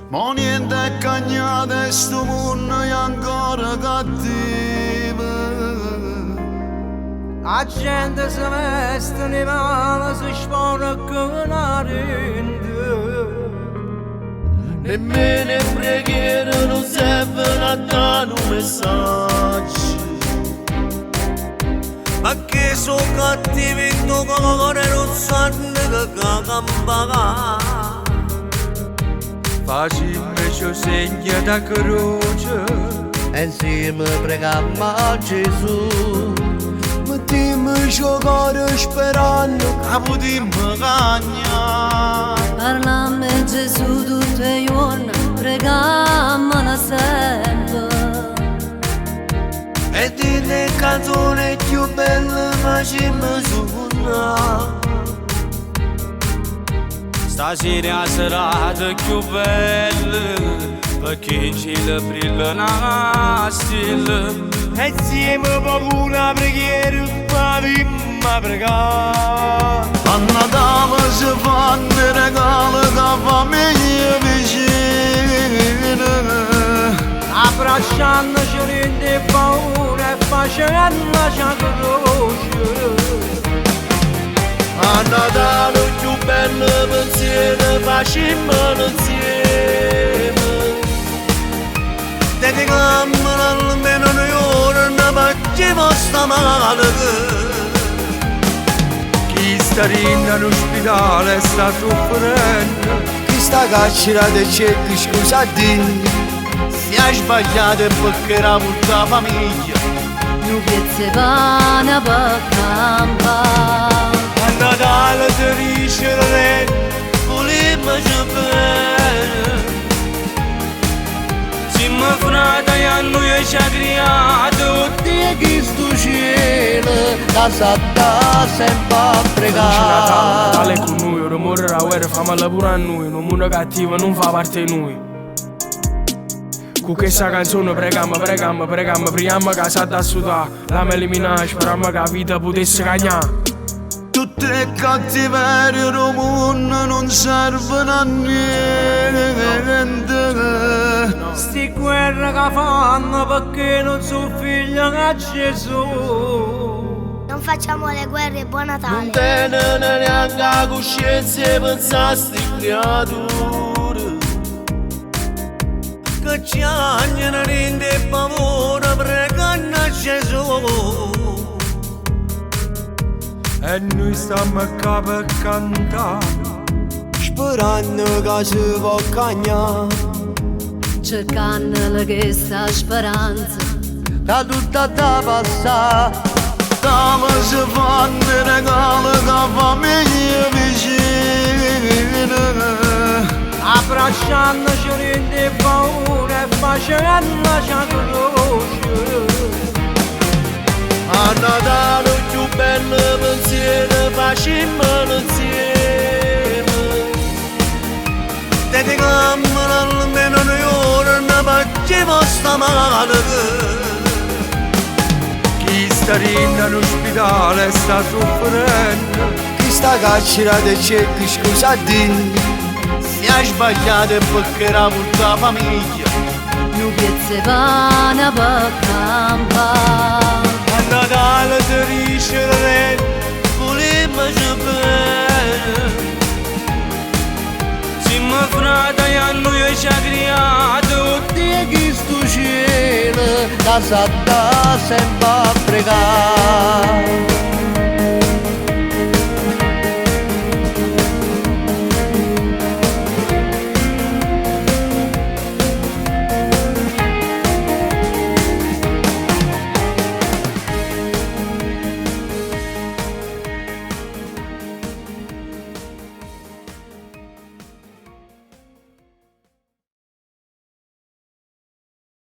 Ma niente è cagnato e sto mondo è ancora cattivo. La gente si veste di male, si sporca la rende. Nemmeno preghiera non serve a dare un messaggio. Ma che sono cattivi in tuo cuore, non sanno che campava. Facci invece segno da croce E insieme preghiamo a Gesù. Mettiamo giocare sperando che potremmo cagnare. Parlamme Gesù tutti i giorni, pregammela sempre. E di le canzoni più belle facciamo suonare. Stasera serata più bella perché ci le brilla una stella. E insieme proprio una preghiera facciamo pregare. A Natale si fanno regali che famiglia vicina. Abbracciandoci rende paura e facendoci a croce. A Natale più bello pensiero facciamo insieme. Dedichiamo almeno un'ora perché sta male. Chi sta in all'ospedale sta soffrendo. Chi sta carcerato e cerca scusa a Dio. Si è sbagliato perché era tutta famiglia. Nu pezze pane per campare. A Natale si dice re, volevo sapere. Siamo frate e a noi ci ha creato. Dio che sto cielo, da satta sempre a pregare. Natale con noi, ora morre la guerra, fa male pure a noi. Un mondo cattivo non fa parte di noi. Con questa canzone preghiamo, preghiamo che sa da sudare. La me elimina, speriamo che la vita potesse cagnare. Tutte cattiverie del mondo non servono a niente. Sti guerre che fanno perché non sono figli a Gesù. Non facciamo le guerre, buon Non Natale. tene neanche la coscienza e pensasti creature. Che ci hanno rende paura pregando a Gesù. E noi stiamo a capo a cantare. Sperando che si può cagnare. Cercando questa speranza. Da tutta da passare. Natale si fanno regali che famiglia vicina. Abbracciandoci rende paura e facendoci a croce. A Natale più bello pensiero facciamo insieme. Dedichiamo almeno un'ora perché sta male. Chi sta in all'ospedale sta soffrendo. Chi sta carcerato e cerca scusa a Dio. Si è sbagliato perché era tutta famiglia. Nu pezze pane per campare. A Natale si dice re, volevo sapere. Siamo frate e a noi ci ha creato. Dio che sto cielo, da satta sempre a pregare.